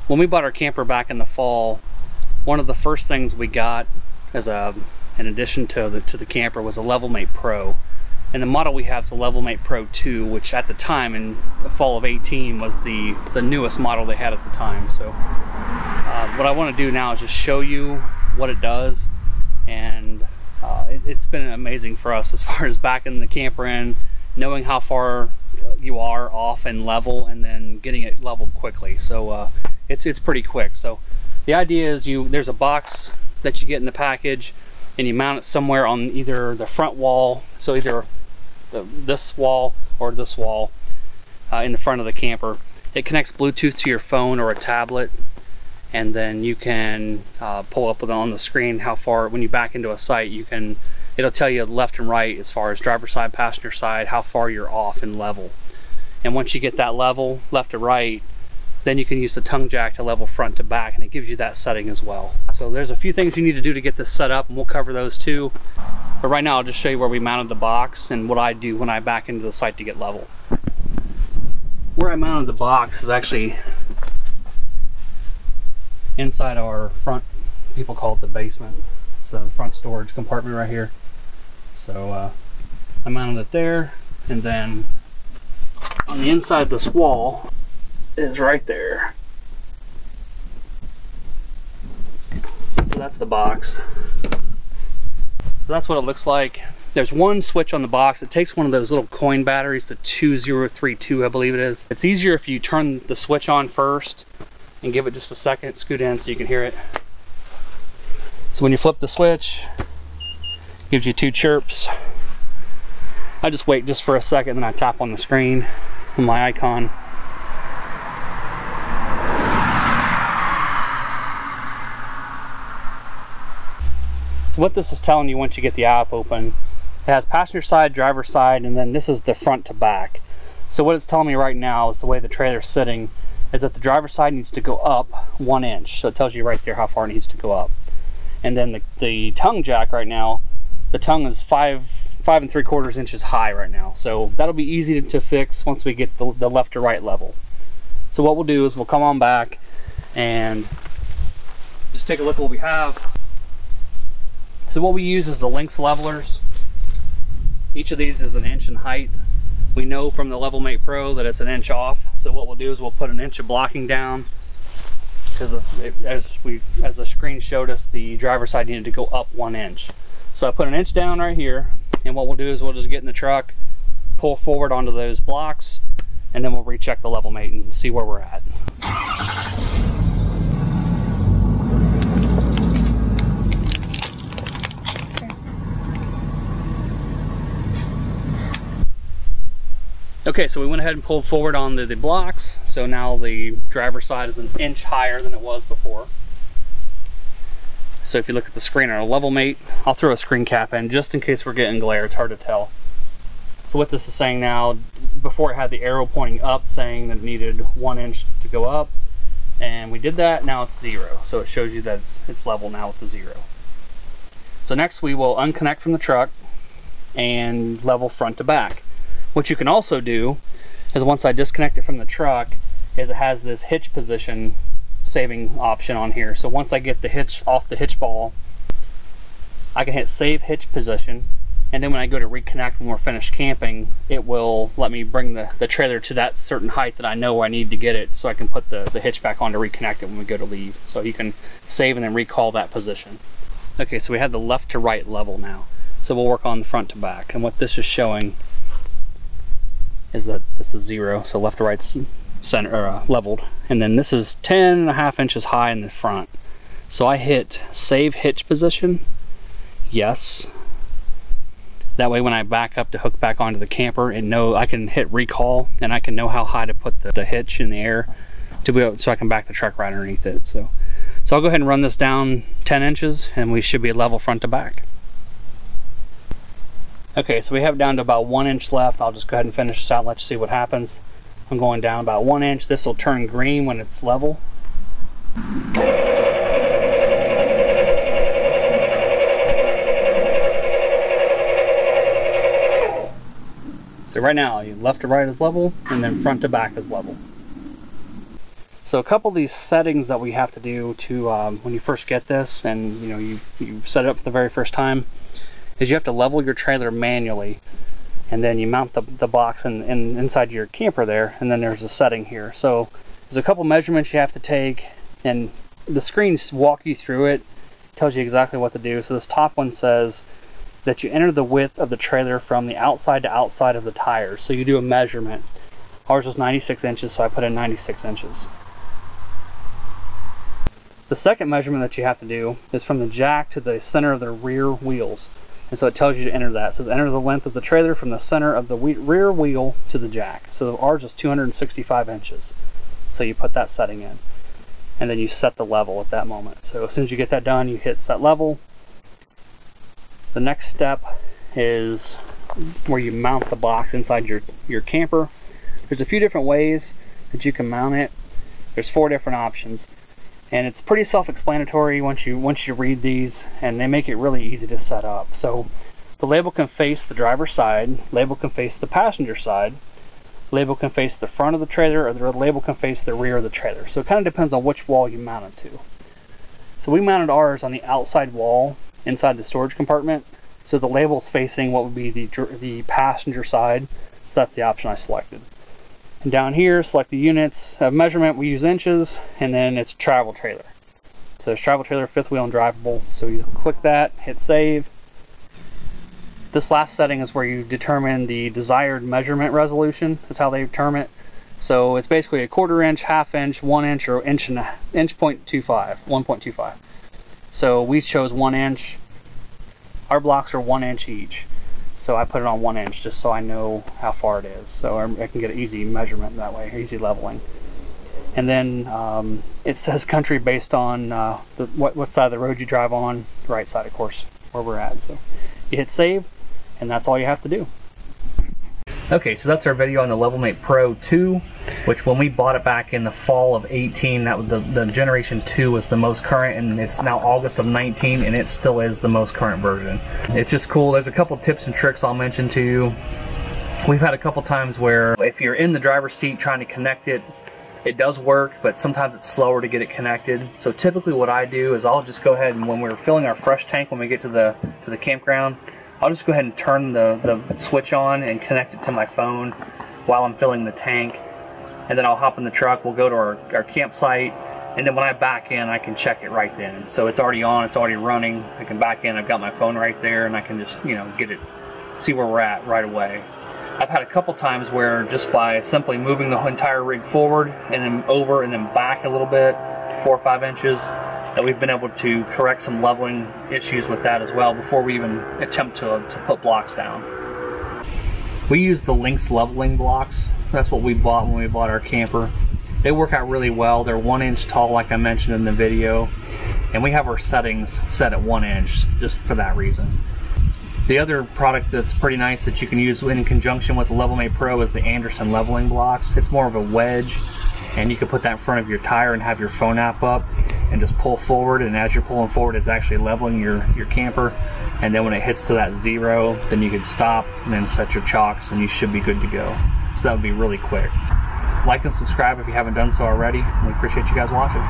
When we bought our camper back in the fall, one of the first things we got as in addition to the camper was a LevelMate PRO. And the model we have is a LevelMate PRO 2, which at the time in the fall of 18 was the newest model they had at the time. So what I want to do now is just show you what it does, and it's been amazing for us as far as backing the camper in, knowing how far you are off and level, and then getting it leveled quickly. So it's pretty quick. So the idea is there's a box that you get in the package, and you mount it somewhere on either the front wall, so either this wall or this wall in the front of the camper. It connects Bluetooth to your phone or a tablet, and then you can pull up on the screen how far, when you back into a site, it'll tell you left and right as far as driver's side, passenger side, how far you're off and level. And once you get that level, left to right, then you can use the tongue jack to level front to back, and it gives you that setting as well. So there's a few things you need to do to get this set up, and we'll cover those too. But right now I'll just show you where we mounted the box and what I do when I back into the site to get level. Where I mounted the box is actually inside our front, people call it the basement. It's a front storage compartment right here. So I mounted it there, and then on the inside of this wall is right there. So that's the box. So that's what it looks like. There's one switch on the box. It takes one of those little coin batteries, the 2032 I believe it is. It's easier if you turn the switch on first and give it just a second, scoot in so you can hear it. So when you flip the switch, it gives you 2 chirps. I just wait just for a second, then I tap on the screen on my icon. So what this is telling you once you get the app open, it has passenger side, driver side, and then this is the front to back. So what it's telling me right now is the way the trailer's sitting is that the driver's side needs to go up 1 inch. So it tells you right there how far it needs to go up. And then the tongue jack right now, the tongue is 5 3/4 inches high right now. So that'll be easy to fix once we get the left to right level. So what we'll do is we'll come on back and just take a look at what we have. So what we use is the Lynx Levellers. Each of these is 1 inch in height. We know from the LevelMate PRO that it's 1 inch off. So what we'll do is we'll put 1 inch of blocking down, because as the screen showed us, the driver's side needed to go up 1 inch. So I put 1 inch down right here, and what we'll do is we'll just get in the truck, pull forward onto those blocks, and then we'll recheck the LevelMate and see where we're at. Okay, so we went ahead and pulled forward on the blocks, so now the driver's side is 1 inch higher than it was before. So if you look at the screen on a LevelMate, I'll throw a screen cap in just in case we're getting glare, it's hard to tell. So what this is saying now, before it had the arrow pointing up saying that it needed 1 inch to go up, and we did that, now it's 0. So it shows you that it's level now with the 0. So next we will unconnect from the truck and level front to back. What you can also do is, once I disconnect it from the truck, is it has this hitch position saving option on here. So once I get the hitch off the hitch ball, I can hit save hitch position, and then when I go to reconnect when we're finished camping, it will let me bring the trailer to that certain height that I know I need to get it, so I can put the hitch back on to reconnect it when we go to leave. So you can save and then recall that position. Okay, so we have the left to right level now. So we'll work on the front to back, and what this is showing is that this is 0, so left to right's center leveled, and then this is 10.5 inches high in the front. So I hit save hitch position, yes. That way when I back up to hook back onto the camper, and I can hit recall, and I can know how high to put the hitch in the air to be able, so I can back the truck right underneath it. So I'll go ahead and run this down 10 inches, and we should be level front to back. Okay, so we have down to about 1 inch left. I'll just go ahead and finish this out, let you see what happens. I'm going down about 1 inch. This will turn green when it's level. So right now, left to right is level, and then front to back is level. So a couple of these settings that we have to do to when you first get this, and you set it up for the very first time, is you have to level your trailer manually, and then you mount the box inside your camper there, and then there's a setting here. So there's a couple measurements you have to take, and the screens walk you through it, tells you exactly what to do. So this top one says that you enter the width of the trailer from the outside to outside of the tires. So you do a measurement. Ours was 96 inches, so I put in 96 inches. The second measurement that you have to do is from the jack to the center of the rear wheels. And so it tells you to enter that. It says enter the length of the trailer from the center of the rear wheel to the jack. So ours is 265 inches. So you put that setting in. And then you set the level at that moment. So as soon as you get that done, you hit set level. The next step is where you mount the box inside your camper. There's a few different ways that you can mount it. There's 4 different options. And it's pretty self-explanatory once you read these, and they make it really easy to set up. So the label can face the driver's side, label can face the passenger side, label can face the front of the trailer, or the label can face the rear of the trailer. So it kind of depends on which wall you mount it to. So we mounted ours on the outside wall inside the storage compartment. So the label's facing what would be the passenger side. So that's the option I selected. And down here, select the units of measurement. We use inches, and then it's travel trailer. So it's travel trailer, 5th wheel, and drivable. So you click that, hit save. This last setting is where you determine the desired measurement resolution. That's how they term it. So it's basically a 1/4 inch, 1/2 inch, 1 inch, or inch 1.25. So we chose 1 inch. Our blocks are 1 inch each. So I put it on 1 inch just so I know how far it is. So I can get an easy measurement that way, easy leveling. And then it says country based on what side of the road you drive on, the right side, of course, where we're at. So you hit save, and that's all you have to do. Okay, so that's our video on the LevelMate Pro 2, which when we bought it back in the fall of 18, that was the generation 2 was the most current, and it's now August of 19, and it still is the most current version. It's just cool. There's a couple tips and tricks I'll mention to you. We've had a couple times where if you're in the driver's seat trying to connect it, it does work, but sometimes it's slower to get it connected. So typically what I do is I'll just go ahead, and when we're filling our fresh tank, when we get to the campground, I'll just go ahead and turn the switch on and connect it to my phone while I'm filling the tank. And then I'll hop in the truck, we'll go to our campsite, and then when I back in, I can check it right then. So it's already on, it's already running. I can back in, I've got my phone right there, and I can just, get it, see where we're at right away. I've had a couple times where just by simply moving the entire rig forward and then over and then back a little bit, 4 or 5 inches, that we've been able to correct some leveling issues with that as well before we even attempt to put blocks down. We use the Lynx leveling blocks. That's what we bought when we bought our camper. They work out really well. They're 1 inch tall, like I mentioned in the video, and we have our settings set at 1 inch just for that reason. The other product that's pretty nice that you can use in conjunction with the LevelMate Pro is the Anderson leveling blocks. It's more of a wedge, and you can put that in front of your tire and have your phone app up and just pull forward, and as you're pulling forward, it's actually leveling your camper. And then when it hits to that 0, then you can stop and then set your chocks, and you should be good to go. So that would be really quick. Like and subscribe if you haven't done so already. We appreciate you guys watching.